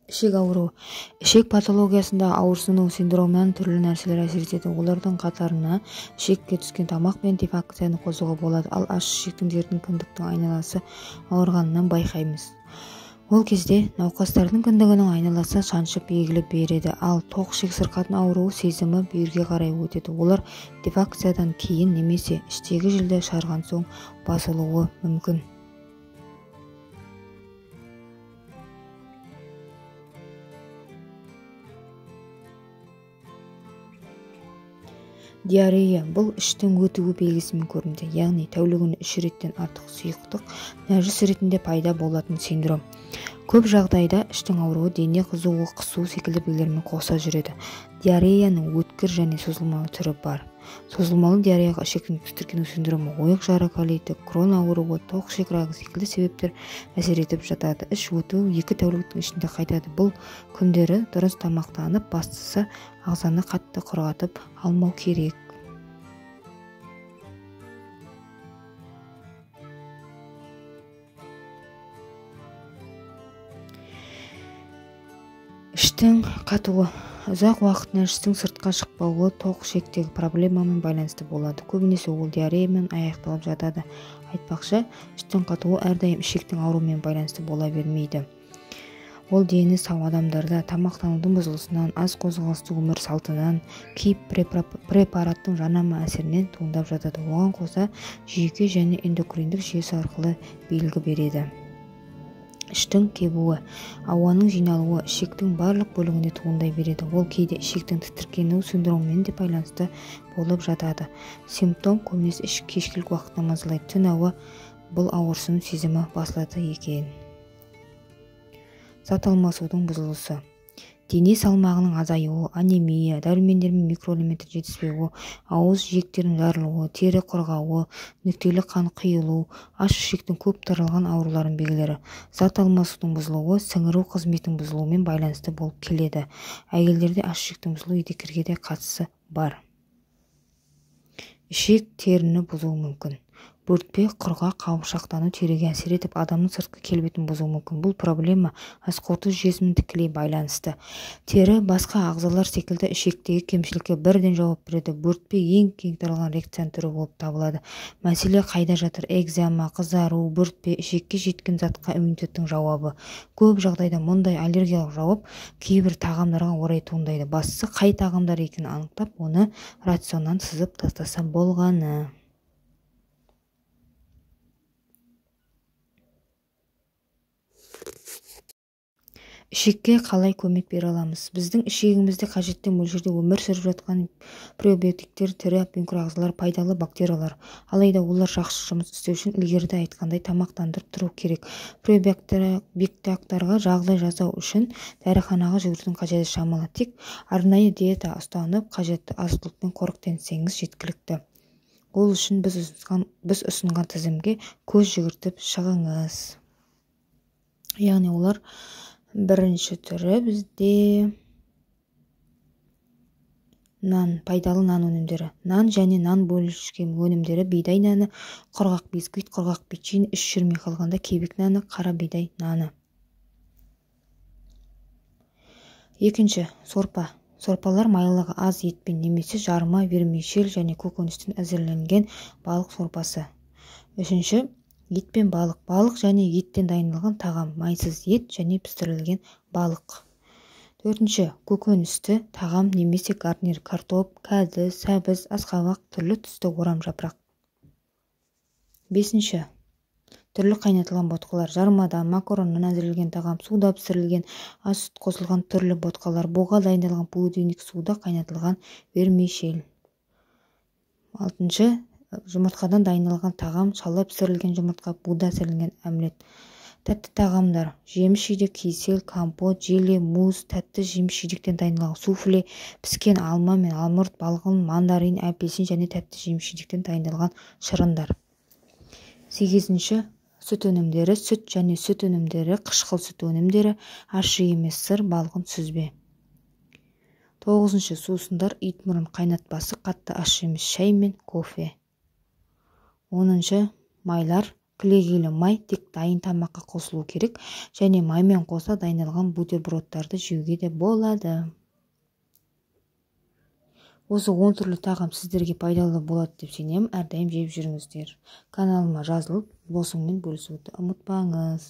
Ішек ауруы. Ішек патологиясында ауырсыну синдромынан түрлі нәрселер әсер етеді. Олардың қатарына ішекке түскен тамақ пен дефекцияны қосуға болады. Ал аш ішектің дертін кіндіктің айналасы ауырғанынан байқаймыз. Ол кезде науқастардың кіндігінің айналасы шаншып егіліп береді. Ал тоқ ішек сырқатын ауруы сезімі бүйірге қарай өтеді. Олар дефекциядан кейін немесе іштегі жілді шығарған соң басылуы мүмкін. Диарея – бұл іштің өтуі белгісімен көрінеді, яғни тәулігіне 3 реттен артық сұйықтық нәжіс ретінде пайда болатын синдром. Көп жағдайда іштің ауруы дене қызуы, қысу секілді белгілермен қоса жүреді. Диареяның өткір және созылмалы түрі бар. Созылмалы диареяға ішектің тітіркену синдромы, ойық жара колиті, крон ауруы, тоқ ішек рагы секілді себептер әсер етіп жатады. Іш өтуі 2 тәуліктің ішінде қайтады. Бұл күндері дұрыс тамақтанып, бастысы ағзаны қатты құрғатып алмау керек. Іштің қатуы. Ұзақ уақыт нәжістің сыртқа шықпауы тоқ ішектегі проблемамен байланысты болады. Көбінесе ол диареямен аяқталып жатады. Айтпақшы, іштің қатуы әрдайым ішектің ауруымен байланысты бола бермейді. Ол дені сау адамдарда тамақтанудың бұзылысынан, аз қозғалысты өмір салтынан, кейіп препараттың жанама әсерінен туындап жатады. Оған қоса жүйке және эндокриндік жүйесі арқылы белгі береді. Іштің кебуі. Ауаның жиналуы ішектің барлық бөлігінде туындай береді. Ол кейде ішектің тітіркену синдромымен де байланысты болып жатады. Симптом көбінесе іш кешкілік уақытта мазалайды. Түн ауа бұл ауырсыну сезімі басылады екен. Зат алмасудың бұзылысы. Дене салмағының азаюы, анемия, дәрумендер мен микроэлементтер жетіспеуі, ауыз жиектерінің жарылуы, тері құрғауы, нүктелі қан құйылу, аш ішектің көп таралған аурулардың белгілері. Зат алмасудың бұзылуы сіңіру қызметінің бұзылуымен байланысты болып келеді. Әйелдерде аш ішектің бұзылуы едекерге де қатысы бар. Ішек теріні бұзуы мүмкін. Бөртпе, құрғақ, қауыршақтану теріге әсер етіп, адамның сыртқы келбетін бұзуы мүмкін. Бұл проблема ас қорыту жүйесімен тікелей байланысты. Тері басқа ағзалар секілді ішектегі кемшілікке бірден жауап береді. Бөртпе ең кең таралған реакцияның түрі болып табылады. Мәселе қайда жатыр? Экзема, қызару, бөртпе, ішекке жеткен затқа иммунитеттің жауабы. Көп жағдайда мұндай аллергиялық жауап кейбір тағамдарға орай туындайды. Бастысы қай тағамдар екенін анықтап, оны рационнан сызып тастаса болғаны. Ішекке қалай көмек бере аламыз? Біздің ішегімізде қажетті мөлшерде өмір сүріп жатқан пробиотиктер, тірі микроағзалар, пайдалы бактериялар. Алайда олар жақсы жұмыс істеу үшін ілгеріде айтқандай тамақтандырып тұру керек. Пробиотиктарға жағдай жасау үшін дәріханаға жүгірудің қажеті шамалы. Тек арнайы диета ұстанып, қажетті азық-түлікпен қоректенсеңіз жеткілікті. Ол үшін біз ұсынған тізімге көз жүгіртіп шығыңыз. Яғни олар бірінші түрі бізде нан, пайдалы нан өнімдері. Нан және нан бөлшек өнімдері, бидай наны, құрғақ бисквит, құрғақ печенье, іш жүрмей қалғанда кебек наны, қара бидай наны. Екінші, сорпа. Сорпалар майлығы аз етпен немесе жарма, вермишель және көкөністен әзірленген балық сорпасы. Үшінші, ет пен балық. Балық және еттен дайындалған тағам, майсыз ет және пісірілген балық. Төртінші, көкөністі тағам немесе гарнир, картоп, кәді, сәбіз, асқабақ, түрлі түсті орам жапырақ. Бесінші, түрлі қайнатылған ботқалар, жармадан, макароннан әзірленген тағам, суда пісірілген, ас сүт қосылған түрлі ботқалар, буға дайындалған будильник, суда қайнатылған вермишель. Алтыншы, жұмыртқадан дайындалған тағам, шала пісірілген жұмыртқа, буда әзірленген омлет. Тәтті тағамдар, жеміс-жидек, кисель, компот, желе, муз, тәтті жеміс-жидектен дайындалған суфле, піскен алма мен алмұрт, балғын, мандарин, апельсин және тәтті жеміс-жидектен дайындалған шырындар. Сегізінші, сүт өнімдері, сүт және сүт өнімдері, қышқыл сүт өнімдері, ащы емес сыр, балғын, сүзбе. Тоғызыншы, сусындар, итмұрын қайнатпасы, қатты ащы емес шай мен кофе. Оныншы, майлар, кілегейлі май тек дайын тамаққа қосылу керек, және маймен қоса дайындалған бутербродтарды жеуге де болады. Осы 10 түрлі тағам сіздерге пайдалы болады деп сенемін. Әрдайым жеп жүріңіздер. Каналыма жазылып, досыңмен бөлісуді ұмытпаңыз.